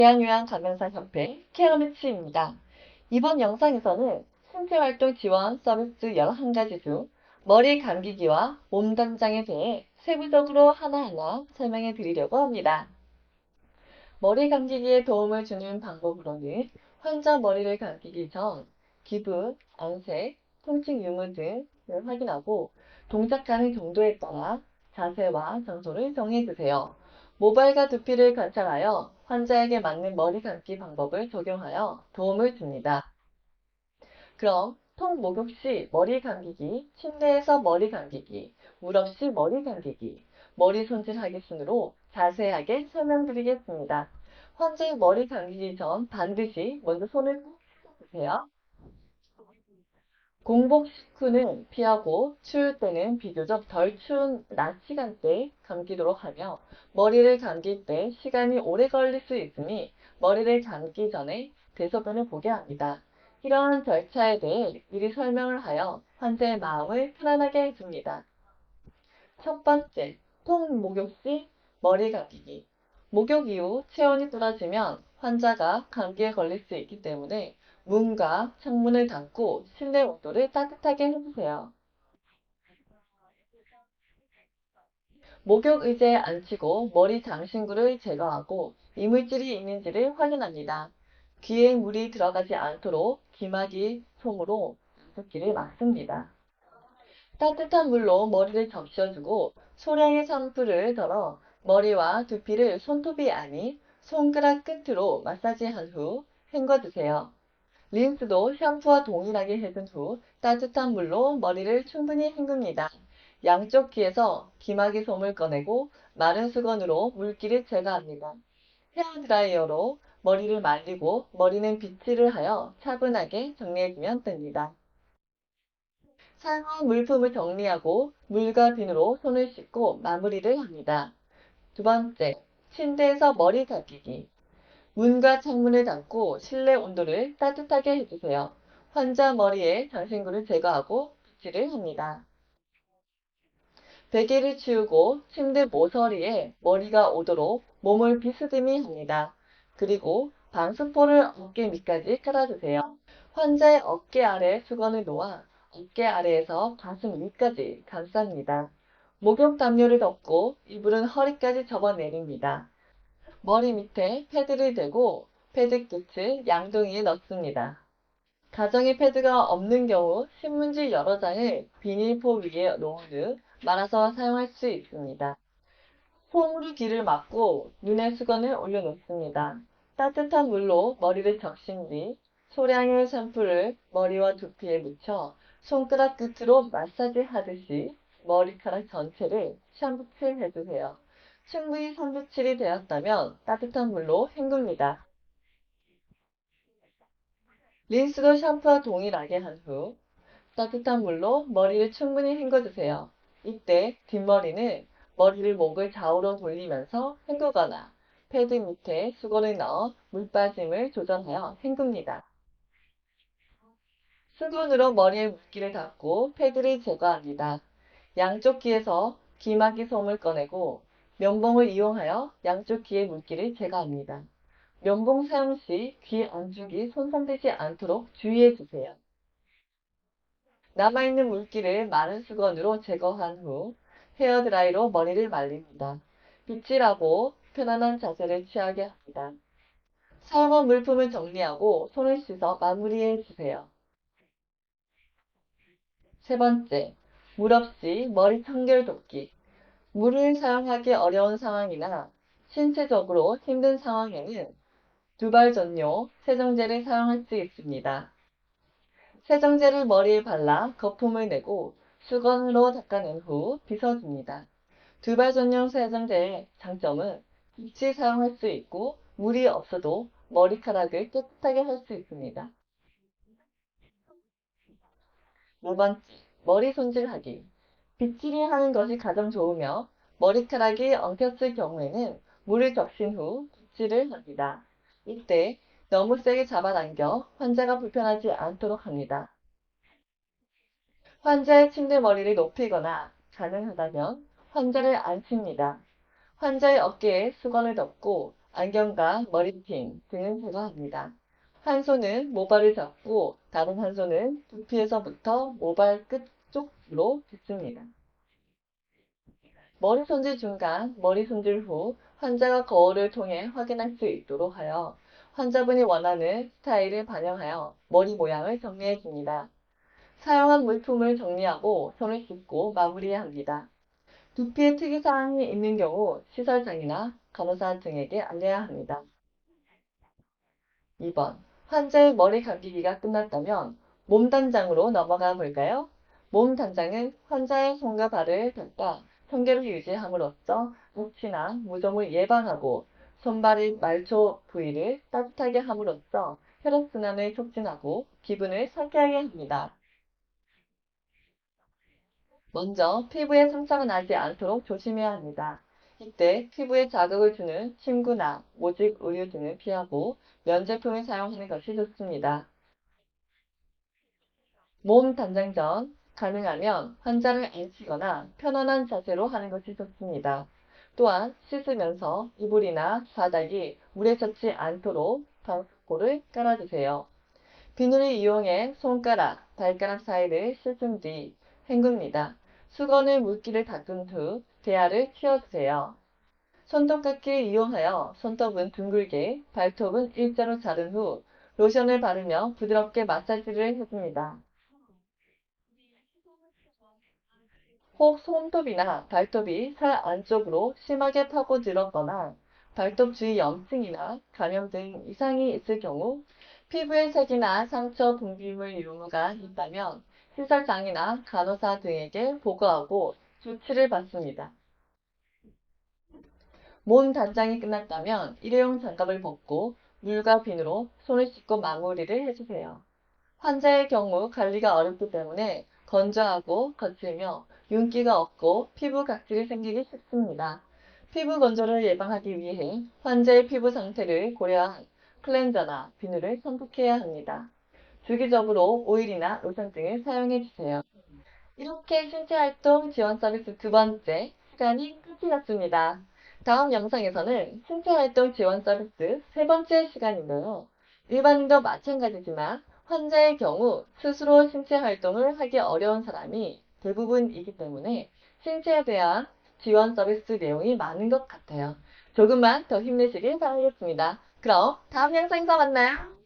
대한요양감염사협회 케어매치입니다. 이번 영상에서는 신체활동 지원 서비스 11가지 중 머리 감기기와 몸단장에 대해 세부적으로 하나하나 설명해 드리려고 합니다. 머리 감기기에 도움을 주는 방법으로는 환자 머리를 감기기 전 기분, 안색, 통증 유무 등을 확인하고 동작하는 정도에 따라 자세와 장소를 정해주세요. 모발과 두피를 관찰하여 환자에게 맞는 머리 감기 방법을 적용하여 도움을 줍니다. 그럼 목욕 시 머리 감기기, 침대에서 머리 감기기, 물 없이 머리 감기기, 머리 손질하기 순으로 자세하게 설명드리겠습니다. 환자의 머리 감기기 전 반드시 먼저 손을 꼭 씻어주세요. 공복 식후는 피하고 추울 때는 비교적 덜 추운 낮 시간대에 감기도록 하며 머리를 감길 때 시간이 오래 걸릴 수 있으니 머리를 감기 전에 대소변을 보게 합니다. 이러한 절차에 대해 미리 설명을 하여 환자의 마음을 편안하게 해줍니다. 첫 번째, 목욕 시 머리 감기기. 목욕 이후 체온이 떨어지면 환자가 감기에 걸릴 수 있기 때문에 문과 창문을 닫고 실내 온도를 따뜻하게 해주세요. 목욕 의자에 앉히고 머리 장신구를 제거하고 이물질이 있는지를 확인합니다. 귀에 물이 들어가지 않도록 기막이 솜으로 가습기를 막습니다. 따뜻한 물로 머리를 적셔주고 소량의 샴푸를 덜어 머리와 두피를 손톱이 아닌 손가락 끝으로 마사지한 후 헹궈주세요. 린스도 샴푸와 동일하게 해준 후 따뜻한 물로 머리를 충분히 헹굽니다. 양쪽 귀에서 기막이 솜을 꺼내고 마른 수건으로 물기를 제거합니다. 헤어드라이어로 머리를 말리고 머리는 빗질을 하여 차분하게 정리해주면 됩니다. 사용한 물품을 정리하고 물과 비누로 손을 씻고 마무리를 합니다. 두 번째, 침대에서 머리 감기기. 문과 창문을 닫고 실내 온도를 따뜻하게 해주세요. 환자 머리에 장신구를 제거하고 빗질을 합니다. 베개를 치우고 침대 모서리에 머리가 오도록 몸을 비스듬히 합니다. 그리고 방수포를 어깨 밑까지 깔아주세요. 환자의 어깨 아래 수건을 놓아 어깨 아래에서 가슴 위까지 감쌉니다. 목욕 담요를 덮고 이불은 허리까지 접어내립니다. 머리 밑에 패드를 대고 패드 끝을 양동이에 넣습니다. 가정에 패드가 없는 경우 신문지 여러 장을 비닐포 위에 놓은 후 말아서 사용할 수 있습니다. 솜으로 귀를 막고 눈에 수건을 올려놓습니다. 따뜻한 물로 머리를 적신 뒤 소량의 샴푸를 머리와 두피에 묻혀 손가락 끝으로 마사지 하듯이 머리카락 전체를 샴푸칠 해주세요. 충분히 샴푸칠이 되었다면 따뜻한 물로 헹굽니다. 린스도 샴푸와 동일하게 한 후 따뜻한 물로 머리를 충분히 헹궈주세요. 이때 뒷머리는 머리를 목을 좌우로 돌리면서 헹구거나 패드 밑에 수건을 넣어 물 빠짐을 조절하여 헹굽니다. 수건으로 머리의 물기를 닦고 패드를 제거합니다. 양쪽 귀에서 귀마개 솜을 꺼내고 면봉을 이용하여 양쪽 귀의 물기를 제거합니다. 면봉 사용 시 귀 안쪽이 손상되지 않도록 주의해 주세요. 남아있는 물기를 마른 수건으로 제거한 후 헤어드라이로 머리를 말립니다. 빗질하고 편안한 자세를 취하게 합니다. 사용한 물품을 정리하고 손을 씻어 마무리해 주세요. 세 번째, 물 없이 머리 청결 돕기. 물을 사용하기 어려운 상황이나 신체적으로 힘든 상황에는 두발 전용 세정제를 사용할 수 있습니다. 세정제를 머리에 발라 거품을 내고 수건으로 닦아낸 후 빗어줍니다. 두발 전용 세정제의 장점은 빛이 사용할 수 있고 물이 없어도 머리카락을 깨끗하게 할 수 있습니다. 네 번째, 머리 손질하기. 빗질이 하는 것이 가장 좋으며 머리카락이 엉켰을 경우에는 물을 적신 후 빗질을 합니다. 이때 너무 세게 잡아당겨 환자가 불편하지 않도록 합니다. 환자의 침대 머리를 높이거나 가능하다면 환자를 앉힙니다. 환자의 어깨에 수건을 덮고 안경과 머리핀 등은 제거합니다. 한 손은 모발을 잡고 다른 한 손은 두피에서부터 모발 끝 쪽으로 빗습니다. 머리 손질 중간, 머리 손질 후 환자가 거울을 통해 확인할 수 있도록 하여 환자분이 원하는 스타일을 반영하여 머리 모양을 정리해 줍니다. 사용한 물품을 정리하고 손을 씻고 마무리해야 합니다. 두피에 특이사항이 있는 경우 시설장이나 간호사 등에게 알려야 합니다. 2번. 환자의 머리 감기기가 끝났다면 몸단장으로 넘어가 볼까요? 몸단장은 환자의 손과 발을 닦아 청결을 유지함으로써 묵치나 무좀을 예방하고 손발의 말초 부위를 따뜻하게 함으로써 혈액순환을 촉진하고 기분을 상쾌하게 합니다. 먼저 피부에 상처가 나지 않도록 조심해야 합니다. 이때 피부에 자극을 주는 침구나 모직 의류 등을 피하고 면제품을 사용하는 것이 좋습니다. 몸 단장 전 가능하면 환자를 앉히거나 편안한 자세로 하는 것이 좋습니다. 또한 씻으면서 이불이나 바닥이 물에 젖지 않도록 방수포를 깔아주세요. 비누를 이용해 손가락, 발가락 사이를 씻은 뒤 헹굽니다. 수건을 물기를 닦은 후 대야를 치워주세요. 손톱깎이를 이용하여 손톱은 둥글게, 발톱은 일자로 자른 후 로션을 바르며 부드럽게 마사지를 해줍니다. 혹 손톱이나 발톱이 살 안쪽으로 심하게 파고들었거나 발톱 주위 염증이나 감염 등 이상이 있을 경우 피부에 색이나 상처, 분비물 유무가 있다면 시설장이나 간호사 등에게 보고하고 조치를 받습니다. 몸 단장이 끝났다면 일회용 장갑을 벗고 물과 비누로 손을 씻고 마무리를 해주세요. 환자의 경우 관리가 어렵기 때문에 건조하고 거칠며 윤기가 없고 피부 각질이 생기기 쉽습니다. 피부 건조를 예방하기 위해 환자의 피부 상태를 고려한 클렌저나 비누를 선택해야 합니다. 주기적으로 오일이나 로션 등을 사용해 주세요. 이렇게 신체활동 지원 서비스 두 번째 시간이 끝이 났습니다. 다음 영상에서는 신체활동 지원 서비스 세 번째 시간인데요. 일반인도 마찬가지지만 환자의 경우 스스로 신체활동을 하기 어려운 사람이 대부분이기 때문에 신체에 대한 지원 서비스 내용이 많은 것 같아요. 조금만 더 힘내시길 바라겠습니다. 그럼 다음 영상에서 만나요.